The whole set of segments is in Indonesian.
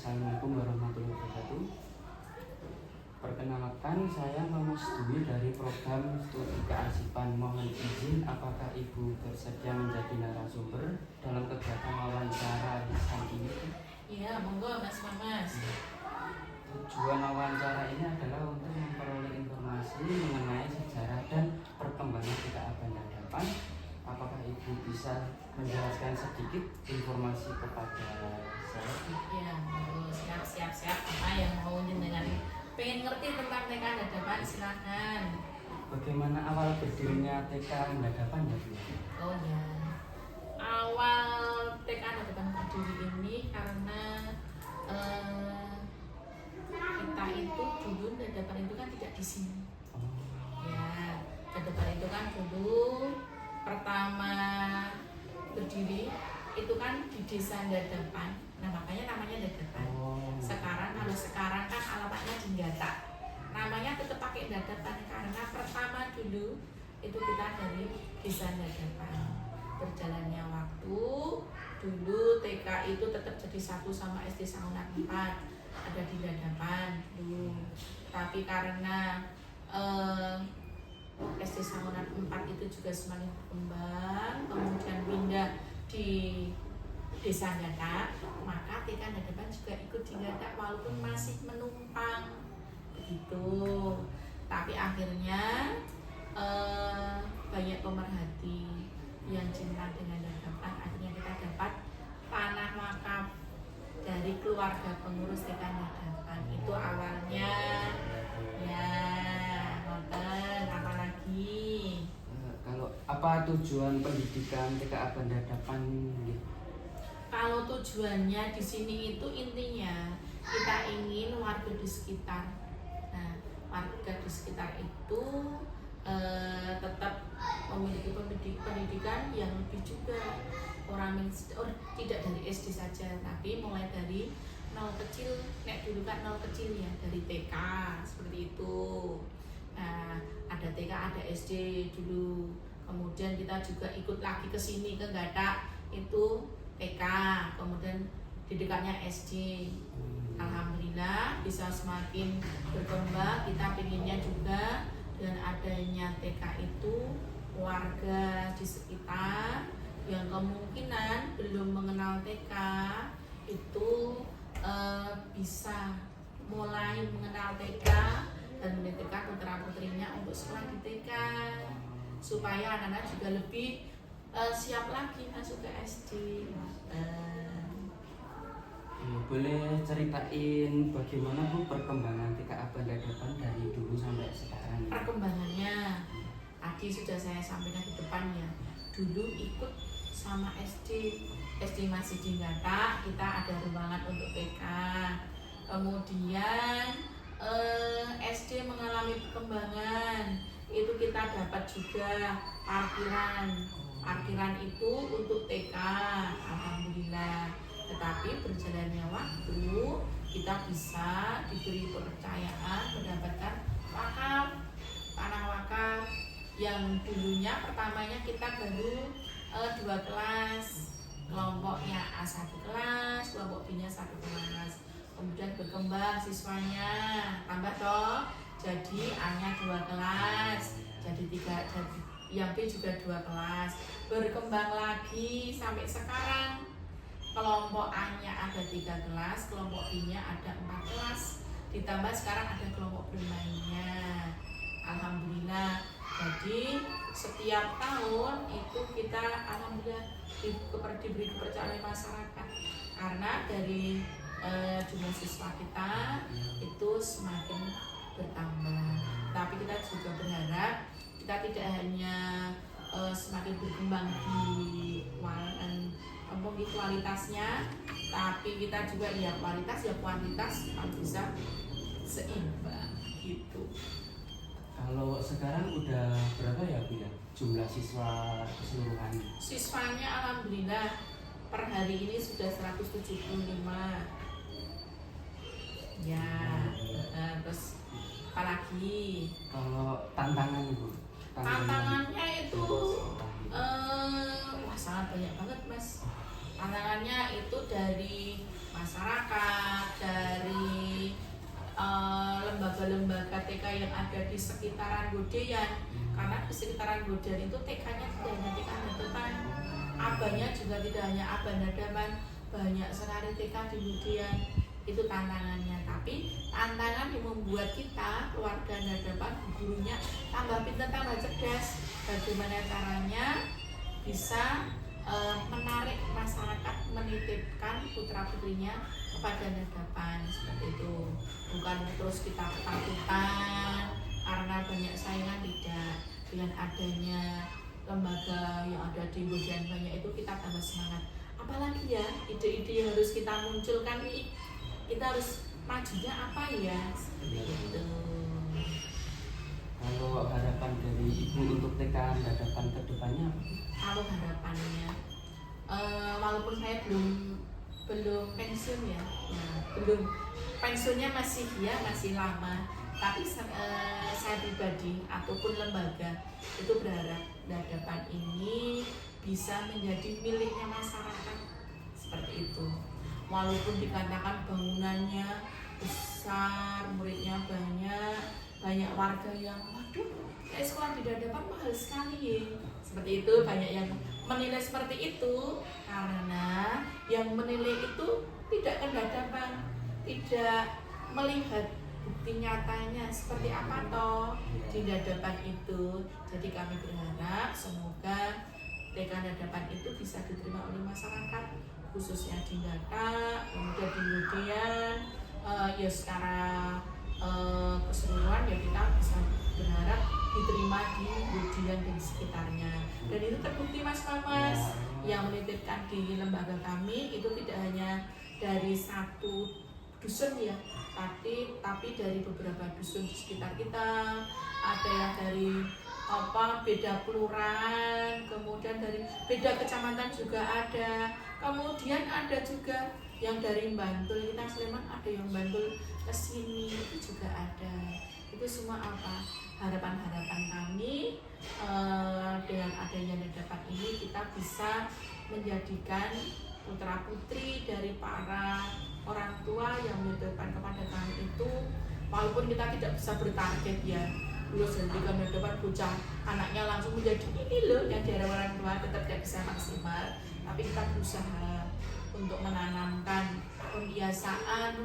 Assalamualaikum warahmatullahi wabarakatuh. Perkenalkan, saya Mas Dwi dari program studi kearsipan. Mohon izin, apakah Ibu bersedia menjadi narasumber dalam kegiatan wawancara lisan ini? Iya, monggo Mas Mamas. Tujuan wawancara ini adalah untuk memperoleh informasi mengenai sejarah dan perkembangan TKA Banda Dapan. Apakah Ibu bisa menjelaskan sedikit informasi kepada saya? Iya, monggo, siap. Apa yang mau jenengan pengen ngerti tentang TK Banda Dapan, silakan. Bagaimana awal berdirinya TK Banda Dapan ya Bu? Oh ya, awal TK Banda Dapan berdiri ini karena kita itu dulu Banda Dapan itu kan tidak di sini. Ya, Banda Dapan itu kan dulu pertama berdiri itu kan di desa Dadapan. Nah makanya namanya Dadapan. Kalau sekarang kan alamatnya di Ngata. Namanya tetap pakai Dadapan karena pertama dulu itu kita dari desa Dadapan. Berjalannya waktu, dulu TK itu tetap jadi satu sama SD Sangunan 4 ada di Dadapan dulu. Tapi karena SD Sangunan 4 itu juga semakin berkembang, kemudian pindah di Desa Ngata, maka TK Banda Dapan juga ikut di Ngata walaupun masih menumpang begitu. Tapi akhirnya banyak pemerhati yang cinta dengan Banda Dapan, akhirnya kita dapat tanah wakaf dari keluarga pengurus TK Banda Dapan. Itu awalnya ya. Apalagi kalau apa tujuan pendidikan TKA Banda Dapan? Kalau tujuannya di sini itu intinya kita ingin warga di sekitar. Nah, warga di sekitar itu tetap memiliki pendidikan yang lebih juga. Tidak dari SD saja, tapi mulai dari nol kecil. Nek dulu kan nol kecil ya, dari TK seperti itu. Nah, ada TK, ada SD dulu. Kemudian kita juga ikut lagi ke sini ke Ngata itu TK, kemudian didikannya SD. Alhamdulillah bisa semakin berkembang. Kita pinginnya juga dengan adanya TK itu warga di sekitar yang kemungkinan belum mengenal TK itu bisa mulai mengenal TK dan menitipkan putra-putrinya untuk sekolah di TK supaya anak-anak juga lebih siap lagi masuk ke SD. Boleh ceritain bagaimana Bu perkembangan TKA Banda Dapan dari dulu sampai sekarang? Perkembangannya tadi sudah saya sampaikan di depan ya. Dulu ikut sama SD masih di Ngata, kita ada ruangan untuk TK. Kemudian SD mengalami perkembangan, itu kita dapat juga parkiran itu untuk TK, alhamdulillah. Tetapi berjalannya waktu kita bisa diberi kepercayaan mendapatkan tanah wakaf yang dulunya pertamanya kita baru 2 kelas, kelompoknya A 1 kelas, kelompok B nya 1 kelas. Kemudian berkembang siswanya, tambah toh, jadi A nya 2 kelas, jadi 3, jadi yang B juga 2 kelas. Berkembang lagi sampai sekarang kelompok A nya ada 3 kelas, kelompok B nya ada 4 kelas, ditambah sekarang ada kelompok bermainnya. Alhamdulillah, jadi setiap tahun itu kita alhamdulillah diberi kepercayaan oleh masyarakat karena dari jumlah siswa kita itu semakin bertambah. Tapi kita juga berharap kita tidak hanya semakin berkembang di kualitasnya, tapi kita juga ya kualitas ya kuantitas harus bisa seimbang gitu. Kalau sekarang udah berapa ya Bu ya jumlah siswa keseluruhan? Siswanya alhamdulillah per hari ini sudah 175. Ya, terus apalagi? Kalau tantangan Bu? Tantangannya itu sangat banyak banget Mas. Tantangannya itu dari masyarakat, TK yang ada di sekitaran Godean. Karena di sekitaran Godean itu TK-nya tidak hanya TK Nadapan, abahnya juga tidak hanya abah Nadapan, banyak sekali TK di Godean. Itu tantangannya, tapi tantangan yang membuat kita keluarga Nadapan, gurunya tambah pintar, tambah cerdas. Bagaimana caranya bisa menarik masyarakat menitipkan putra putrinya kepada Nadapan, seperti itu. Bukan terus kita ketakutan karena banyak saingan, tidak. Dengan adanya lembaga yang ada di Godean banyak itu, kita tambah semangat. Apalagi ya ide-ide yang harus kita munculkan nih, kita harus majunya apa ya, seperti itu. Kalau harapan dari Ibu untuk TK Nadapan ke depannya apa? Kalau harapannya, walaupun saya belum pensiun ya, belum pensiunnya masih lama, tapi saya pribadi ataupun lembaga itu berharap Nadapan ini bisa menjadi miliknya masyarakat, seperti itu. Walaupun dikatakan bangunannya besar, muridnya banyak warga yang waduh, sekolah di Nadapan mahal sekali ya. Seperti itu, banyak yang menilai seperti itu, karena yang menilai itu tidak ke Nadapan, tidak melihat bukti nyatanya seperti apa toh di Nadapan itu. Jadi kami berharap semoga TK Nadapan itu bisa diterima oleh masyarakat, khususnya di Ngada, kemudian di Godean, ya secara keseluruhan ya kita bisa berharap diterima di Godean dan sekitarnya. Dan itu terbukti Mas yang menitipkan di lembaga kami itu tidak hanya dari satu dusun ya, tapi dari beberapa dusun di sekitar kita. Ada yang dari beda kelurahan, kemudian dari beda kecamatan juga ada, kemudian ada juga yang dari Bantul, kita Sleman ada yang Bantul ke sini itu juga ada. Itu semua harapan-harapan kami dengan adanya Nadapan ini kita bisa menjadikan putra putri dari para orang tua yang menitipkan kepada kami itu, walaupun kita tidak bisa bertarget ya, lulus dari Nadapan bocah anaknya langsung menjadi ini loh yang dari orang tua, tetap tidak bisa maksimal, tapi kita berusaha untuk menanamkan pembiasaan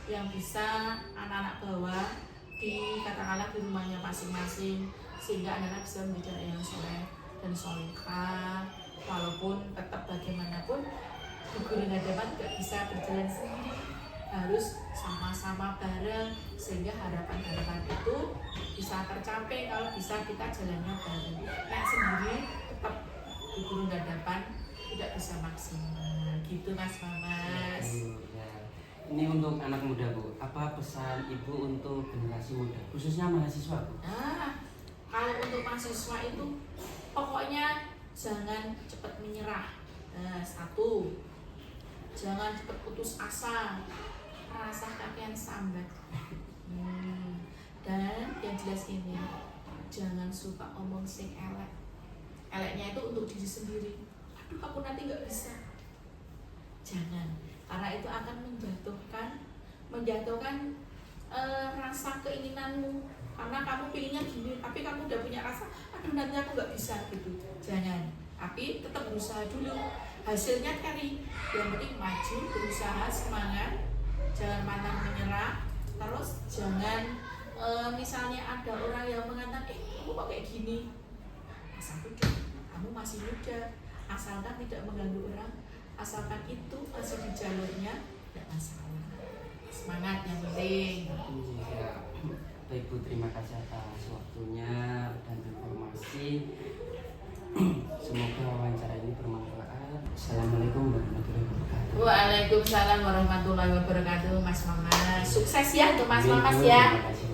yang bisa anak-anak bawah katakanlah di rumahnya masing-masing, sehingga anak-anak bisa menjadi anak yang soleh dan solehah. Walaupun tetap bagaimanapun guru Nadapan tidak bisa berjalan sendiri, harus sama-sama bareng, sehingga harapan-harapan itu bisa tercapai kalau bisa kita jalannya bareng. Nek sendiri tetap guru Nadapan tidak bisa maksimal, gitu Mas Mamas. Ya. Ini untuk anak muda Bu, apa pesan Ibu untuk generasi muda, khususnya mahasiswa Bu? Kalau untuk mahasiswa itu pokoknya jangan cepat menyerah. Satu, jangan cepat putus asa, rasa kakean sambat. Dan yang jelas ini, jangan suka omong sing elek. Eleknya itu untuk diri sendiri. Aduh, aku nanti nggak bisa. Jangan, karena itu akan menjatuhkan rasa keinginanmu. Karena kamu pilihnya gini, tapi kamu udah punya rasa, aduh nanti aku nggak bisa gitu. Jangan, tapi tetap berusaha dulu. Hasilnya cari, yang penting maju, berusaha, semangat, jangan pantang menyerah. Terus jangan misalnya ada orang yang mengatakan, kamu kok kayak gini, asal udah, kamu masih muda, asalkan tidak mengganggu orang, asalkan itu masih di jalurnya, tidak masalah. Semangat yang penting. Ya. Baik Bu, terima kasih atas waktunya dan informasi. Semoga wawancara ini bermanfaat. Assalamualaikum warahmatullahi wabarakatuh. Waalaikumsalam warahmatullahi wabarakatuh Mas Mamas. Sukses ya untuk Mas Mamas ya. Terima kasih.